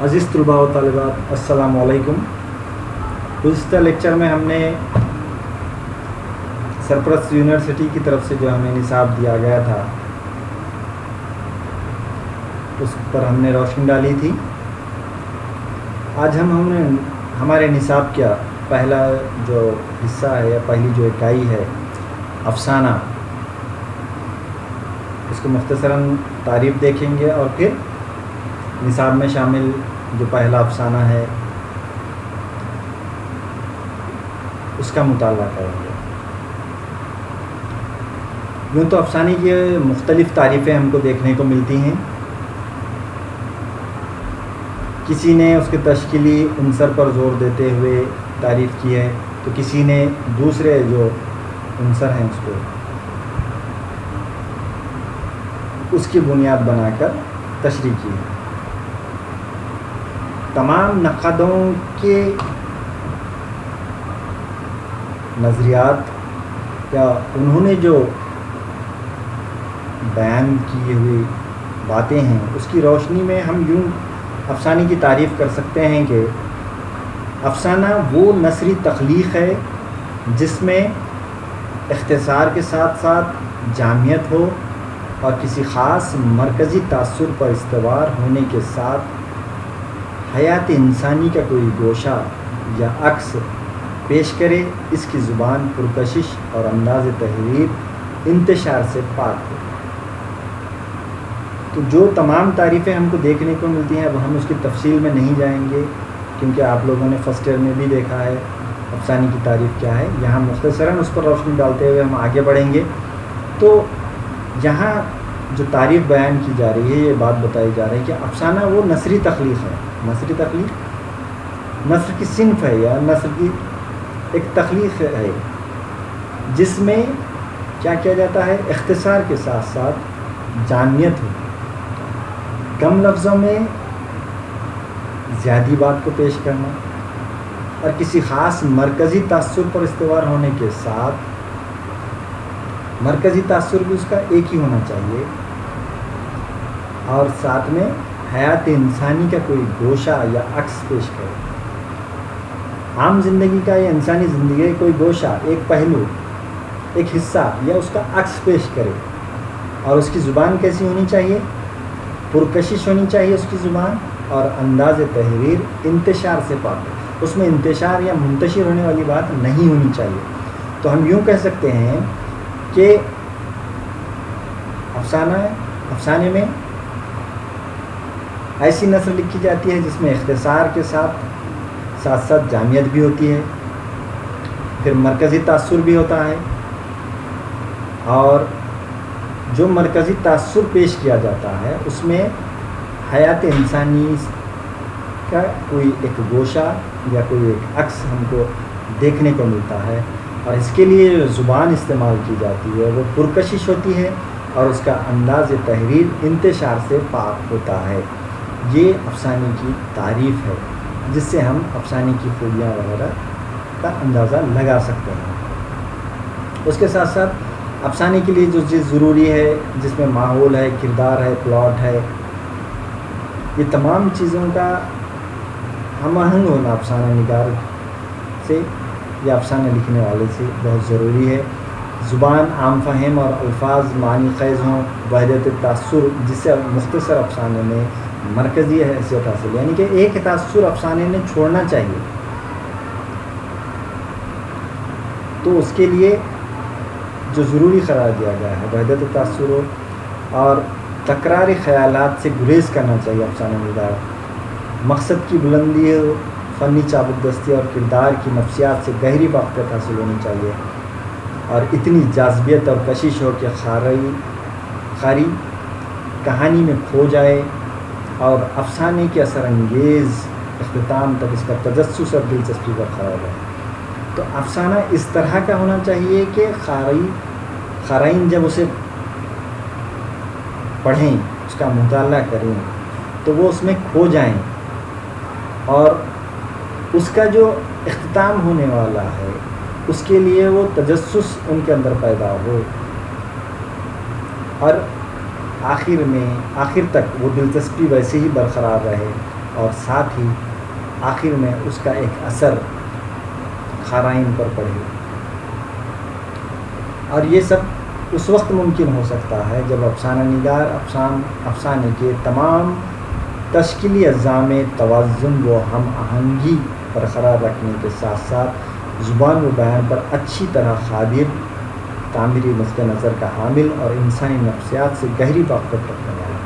عزیز طلباء و طالبات، السلام علیکم۔ گزشتہ لیکچر میں ہم نے سرپرست یونیورسٹی کی طرف سے جو ہمیں نصاب دیا گیا تھا اس پر ہم نے روشنی ڈالی تھی۔ آج ہم نے ہمارے نصاب کا پہلا جو حصہ ہے یا پہلی جو اکائی ہے افسانہ، اس کو مختصراً تعریف دیکھیں گے اور پھر نصاب میں شامل جو پہلا افسانہ ہے اس کا مطالعہ کریں گے۔ یوں تو افسانے کی مختلف تعریفیں ہم کو دیکھنے کو ملتی ہیں۔ کسی نے اس کے تشکیلی عنصر پر زور دیتے ہوئے تعریف کی ہے، تو کسی نے دوسرے جو عنصر ہیں اس کی بنیاد بنا کر تشریح کی ہے۔ تمام نقادوں کے نظریات یا انہوں نے جو بیان کی ہوئی باتیں ہیں اس کی روشنی میں ہم یوں افسانے کی تعریف کر سکتے ہیں کہ افسانہ وہ نثری تخلیق ہے جس میں اختصار کے ساتھ ساتھ جامعیت ہو اور کسی خاص مرکزی تاثر پر استوار ہونے کے ساتھ حیات انسانی کا کوئی گوشہ یا عکس پیش کرے۔ اس کی زبان پرکشش اور انداز تحریر انتشار سے پاک ہو۔ تو جو تمام تعریفیں ہم کو دیکھنے کو ملتی ہیں، اب ہم اس کی تفصیل میں نہیں جائیں گے کیونکہ آپ لوگوں نے فرسٹ ایئر میں بھی دیکھا ہے افسانے کی تعریف کیا ہے۔ یہاں مختصراً اس پر روشنی ڈالتے ہوئے ہم آگے بڑھیں گے۔ تو یہاں جو تعریف بیان کی جا رہی ہے، یہ بات بتائی جا رہی ہے کہ افسانہ وہ نثری تخلیق ہے۔ نثری تخلیق نثر کی صنف ہے یا نثر کی ایک تخلیق ہے جس میں کیا کیا جاتا ہے، اختصار کے ساتھ ساتھ جامعیت ہو، کم لفظوں میں زیادہ بات کو پیش کرنا اور کسی خاص مرکزی تاثر پر استوار ہونے کے ساتھ مرکزی تاثر بھی اس کا ایک ہی ہونا چاہیے اور ساتھ میں حیات انسانی کا کوئی گوشہ یا عکس پیش کرے۔ عام زندگی کا یا انسانی زندگی کا کوئی گوشہ، ایک پہلو، ایک حصہ یا اس کا عکس پیش کرے۔ اور اس کی زبان کیسی ہونی چاہیے؟ پرکشش ہونی چاہیے اس کی زبان، اور انداز تحریر انتشار سے پاک ہو۔ اس میں انتشار یا منتشر ہونے والی بات نہیں ہونی چاہیے۔ تو ہم یوں کہہ سکتے ہیں کہ افسانے میں ایسی نثر لکھی جاتی ہے جس میں اختصار کے ساتھ ساتھ جامعیت بھی ہوتی ہے، پھر مرکزی تاثر بھی ہوتا ہے، اور جو مرکزی تاثر پیش کیا جاتا ہے اس میں حیات انسانی کا کوئی ایک گوشہ یا کوئی ایک عکس ہم کو دیکھنے کو ملتا ہے، اور اس کے لیے جو زبان استعمال کی جاتی ہے وہ پرکشش ہوتی ہے اور اس کا انداز تحریر انتشار سے پاک ہوتا ہے۔ یہ افسانے کی تعریف ہے جس سے ہم افسانے کی خوبیاں وغیرہ کا اندازہ لگا سکتے ہیں۔ اس کے ساتھ ساتھ افسانے کے لیے جو چیز ضروری ہے، جس میں ماحول ہے، کردار ہے، پلاٹ ہے، یہ تمام چیزوں کا ہم آہنگ ہونا افسانہ نگار سے یا افسانہ لکھنے والے سے بہت ضروری ہے۔ زبان عام فہم اور الفاظ معنی خیز ہوں، وحدت تاثر جس سے مختصر افسانے میں مرکزی حیثیت حاصل، یعنی کہ ایک تاثر افسانے نے چھوڑنا چاہیے۔ تو اس کے لیے جو ضروری قرار دیا گیا ہے وحدت تاثر ہو، اور تکراری خیالات سے گریز کرنا چاہیے افسانہ نگار، مقصد کی بلندی ہو، فنی چابکدستی اور کردار کی نفسیات سے گہری واقفیت حاصل ہونی چاہیے، اور اتنی جاذبیت اور کشش ہو کہ قاری کہانی میں کھو جائے اور افسانے کے اثر انگیز اختتام تک اس کا تجسس اور دلچسپی برقرار رہے۔ تو افسانہ اس طرح کا ہونا چاہیے کہ قارئین جب اسے پڑھیں، اس کا مطالعہ کریں تو وہ اس میں کھو جائیں، اور اس کا جو اختتام ہونے والا ہے اس کے لیے وہ تجسس ان کے اندر پیدا ہو، اور آخر تک وہ دلچسپی ویسے ہی برقرار رہے اور ساتھ ہی آخر میں اس کا ایک اثر قارئین پر پڑے. اور یہ سب اس وقت ممکن ہو سکتا ہے جب افسانہ نگار افسانے کے تمام تشکیلی اجزاء میں توازن و ہم آہنگی برقرار رکھنے کے ساتھ ساتھ زبان و بیان پر اچھی طرح قادر، تعمیری نقطہ نظر کا حامل اور انسانی نفسیات سے گہری واقفیت رکھنے والا.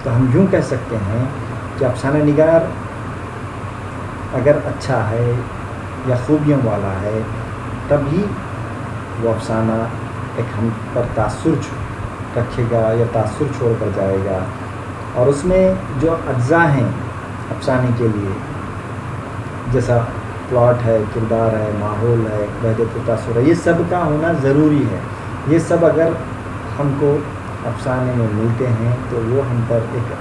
تو ہم یوں کہہ سکتے ہیں کہ افسانہ نگار اگر اچھا ہے یا خوبیوں والا ہے تب ہی وہ افسانہ ایک ہم پر تاثر رکھے گا یا تاثر چھوڑ کر جائے گا. اور اس میں جو اجزاء ہیں افسانے کے لیے، جیسا پلاٹ ہے، کردار ہے، ماحول ہے، وحدت و تاثر ہے، یہ سب کا ہونا ضروری ہے. یہ سب اگر ہم کو افسانے میں ملتے ہیں تو وہ ہم پر ایک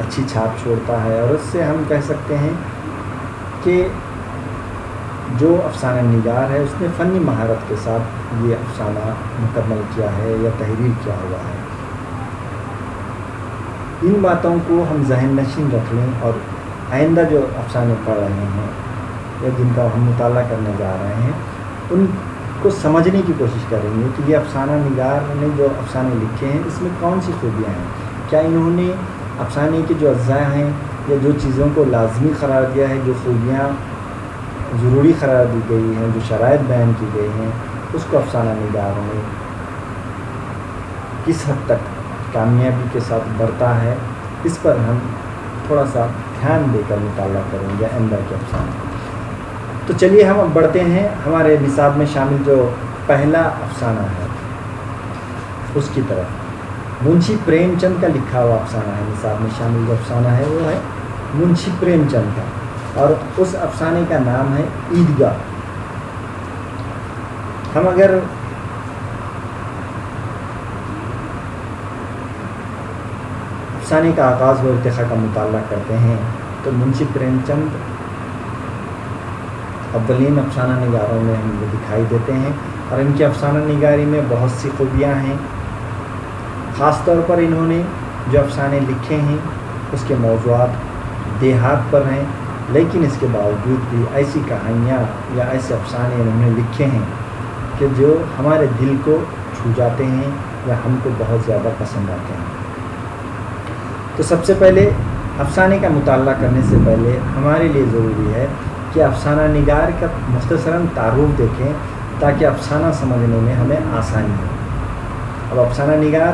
اچھی چھاپ چھوڑتا ہے. اور اس سے ہم کہہ سکتے ہیں کہ جو افسانہ نگار ہے اس نے فنی مہارت کے ساتھ یہ افسانہ مکمل کیا ہے یا تحریر کیا ہوا ہے. ان باتوں کو ہم ذہن نشین رکھ لیں اور آئندہ جو افسانے پڑھ رہے ہیں یا جن کا ہم مطالعہ کرنے جا رہے ہیں ان کو سمجھنے کی کوشش کریں گے کہ یہ افسانہ نگار نے جو افسانے لکھے ہیں اس میں کون سی خوبیاں ہیں. کیا انہوں نے افسانے کے جو اجزاء ہیں یا جو چیزوں کو لازمی قرار دیا ہے، جو خوبیاں ضروری قرار دی گئی ہیں، جو شرائط بیان کی گئی ہیں، اس کو افسانہ نگار نے کس حد تک کامیابی کے ساتھ برتا ہے، اس پر ہم تھوڑا سا دھیان دے کر مطالعہ کریں گے آئندہ کے افسانے. تو چلیے ہم اب بڑھتے ہیں ہمارے نصاب میں شامل جو پہلا افسانہ ہے اس کی طرف. منشی پریم چند کا لکھا ہوا افسانہ ہے. نصاب میں شامل جو افسانہ ہے وہ ہے منشی پریم چند کا، اور اس افسانے کا نام ہے عیدگاہ. ہم اگر افسانے کا آغاز و ارتقاء کا مطالعہ کرتے ہیں تو منشی پریم چند اولین افسانہ نگاروں میں ہم دکھائی دیتے ہیں، اور ان کی افسانہ نگاری میں بہت سی خوبیاں ہیں. خاص طور پر انہوں نے جو افسانے لکھے ہیں اس کے موضوعات دیہات پر ہیں، لیکن اس کے باوجود بھی ایسی کہانیاں یا ایسے افسانے انہوں نے لکھے ہیں کہ جو ہمارے دل کو چھو جاتے ہیں یا ہم کو بہت زیادہ پسند آتے ہیں. تو سب سے پہلے افسانے کا مطالعہ کرنے سے پہلے ہمارے لیے ضروری ہے کہ افسانہ نگار کا مختصراً تعارف دیکھیں تاکہ افسانہ سمجھنے میں ہمیں آسانی ہو. اب افسانہ نگار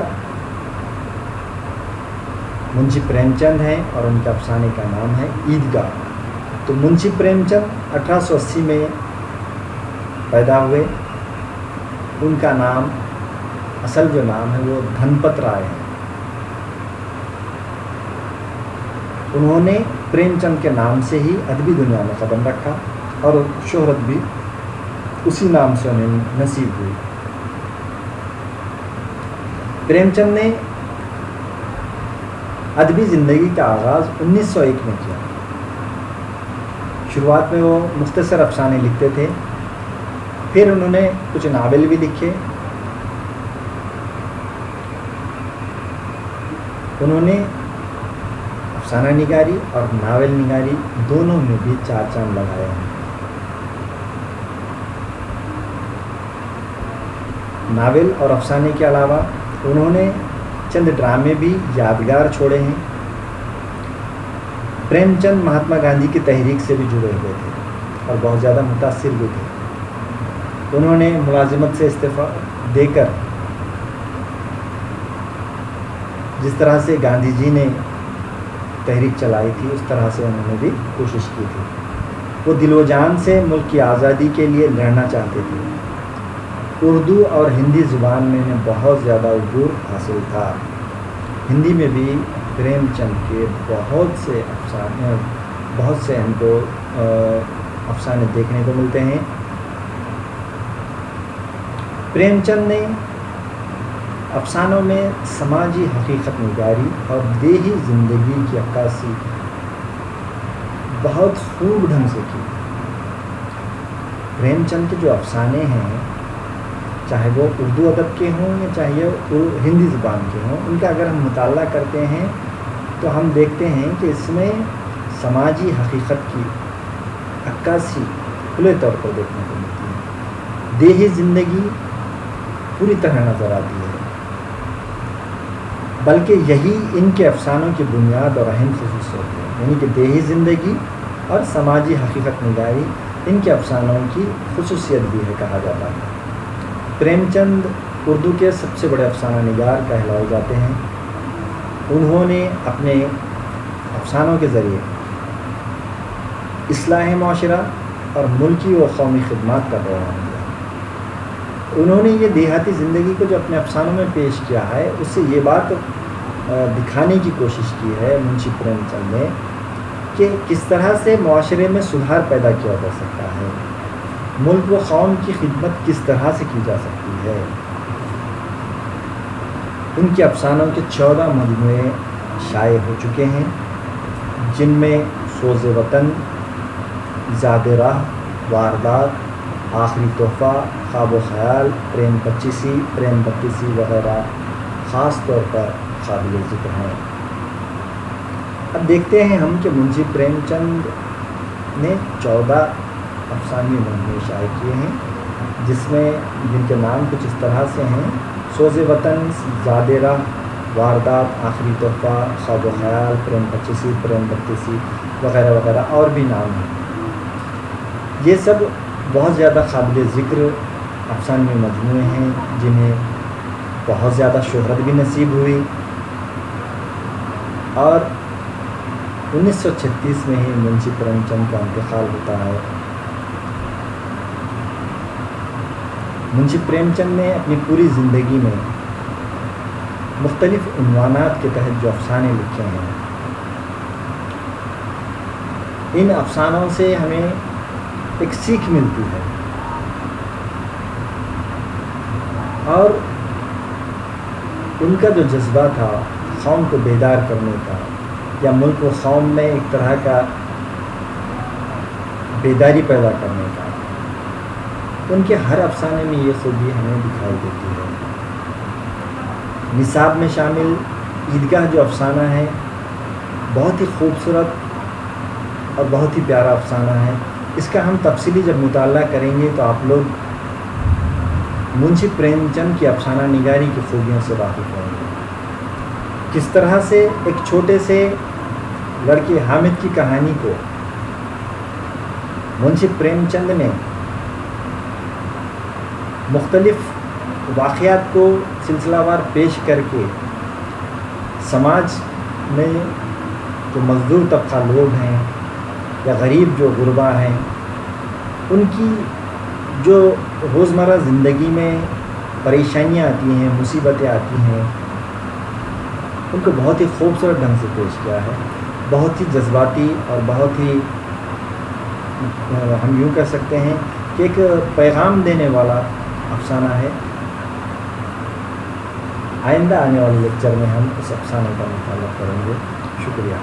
منشی پریم چند ہیں اور ان کے افسانے کا نام ہے عیدگاہ. تو منشی پریم چند 1880 میں پیدا ہوئے. ان کا نام اصل جو نام ہے وہ دھنپت رائے ہے. انہوں نے پریم چند کے نام سے ہی ادبی دنیا میں قدم رکھا اور شہرت بھی اسی نام سے انہیں نصیب ہوئی. پریم چند نے ادبی زندگی کا آغاز 1901 میں کیا. شروعات میں وہ مختصر افسانے لکھتے تھے، پھر انہوں نے کچھ ناول بھی لکھے. انہوں نے افسانہ نگاری اور ناول نگاری دونوں میں بھی 4 چاند لگائے ہیں. ناول اور افسانے کے علاوہ انہوں نے چند ڈرامے بھی یادگار چھوڑے ہیں. پریم چند مہاتما گاندھی کی تحریک سے بھی جڑے ہوئے تھے اور بہت زیادہ متاثر بھی تھے. انہوں نے ملازمت سے استعفیٰ دے کر جس طرح سے گاندھی جی نے تحریک چلائی تھی اس طرح سے انہوں نے بھی کوشش کی تھی. وہ دل و جان سے ملک کی آزادی کے لیے لڑنا چاہتے تھے. اردو اور ہندی زبان میں انہیں بہت زیادہ عبور حاصل تھا. ہندی میں بھی پریم چند کے بہت سے ہم کو افسانے دیکھنے کو ملتے ہیں. پریم چند نے افسانوں میں سماجی حقیقت نگاری اور دیہی زندگی کی عکاسی بہت خوب ڈھنگ سے کی. پریم چند کے جو افسانے ہیں چاہے وہ اردو ادب کے ہوں یا چاہے وہ ہندی زبان کے ہوں، ان کا اگر ہم مطالعہ کرتے ہیں تو ہم دیکھتے ہیں کہ اس میں سماجی حقیقت کی عکاسی کھلے طور پر دیکھنے کو ملتی ہے۔ دیہی زندگی پوری طرح نظر آتی ہے، بلکہ یہی ان کے افسانوں کی بنیاد اور اہم خصوصیت ہے، یعنی کہ دیہی زندگی اور سماجی حقیقت نگاری ان کے افسانوں کی خصوصیت بھی ہے کہا جاتا ہے۔ پریم چند اردو کے سب سے بڑے افسانہ نگار کہلائے جاتے ہیں۔ انہوں نے اپنے افسانوں کے ذریعے اصلاح معاشرہ اور ملکی و قومی خدمات کا پیغام دیا۔ انہوں نے یہ دیہاتی زندگی کو جو اپنے افسانوں میں پیش کیا ہے، اس سے یہ بات دکھانے کی کوشش کی ہے منشی پریم چند نے کہ کس طرح سے معاشرے میں سدھار پیدا کیا جا سکتا ہے، ملک و قوم کی خدمت کس طرح سے کی جا سکتی ہے۔ ان کے افسانوں کے 14 مجموعے شائع ہو چکے ہیں، جن میں سوز وطن، زاد راہ، واردات، آخری تحفہ، خواب و خیال، پریم پچیسی، پریم بتیسی وغیرہ خاص طور پر قابل ذکر ہیں۔ اب دیکھتے ہیں ہم کہ منشی پریم چند نے 14 افسانے مجموعے شائع کیے ہیں، جس میں جن کے نام کچھ اس طرح سے ہیں: سوز وطن، زاد راہ، واردات، آخری تحفہ، خواب و خیال، پریم پچیسی، پریم بتیسی وغیرہ وغیرہ، اور بھی نام ہیں۔ یہ سب بہت زیادہ قابل ذکر افسانے مجموعے ہیں، جنہیں بہت زیادہ شہرت بھی نصیب ہوئی، اور 1936 میں ہی منشی پریم چند کا انتقال ہوتا ہے۔ منشی پریم چند نے اپنی پوری زندگی میں مختلف عنوانات کے تحت جو افسانے لکھے ہیں، ان افسانوں سے ہمیں ایک سیکھ ملتی ہے، اور ان کا جو جذبہ تھا قوم کو بیدار کرنے کا، یا ملک و قوم میں ایک طرح کا بیداری پیدا کرنے کا، ان کے ہر افسانے میں یہ خوبی ہمیں دکھائی دیتی ہے۔ نصاب میں شامل عیدگاہ جو افسانہ ہے، بہت ہی خوبصورت اور بہت ہی پیارا افسانہ ہے۔ اس کا ہم تفصیلی جب مطالعہ کریں گے تو آپ لوگ منشی پریم چند کی افسانہ نگاری کی خوبیوں سے واقف ہوں گے۔ کس طرح سے ایک چھوٹے سے لڑکے حامد کی کہانی کو منشی پریم چند نے مختلف واقعات کو سلسلہ وار پیش کر کے سماج میں جو مزدور طبقہ لوگ ہیں یا غریب جو غربا ہیں، ان کی جو روزمرہ زندگی میں پریشانیاں آتی ہیں، مصیبتیں آتی ہیں، ان کو بہت ہی خوبصورت ڈھنگ سے پیش کیا ہے۔ بہت ہی جذباتی اور بہت ہی ہم یوں کہہ سکتے ہیں کہ ایک پیغام دینے والا افسانہ ہے۔ آئندہ آنے والے لیکچر میں ہم اس افسانے کا مطالعہ کریں گے۔ شکریہ۔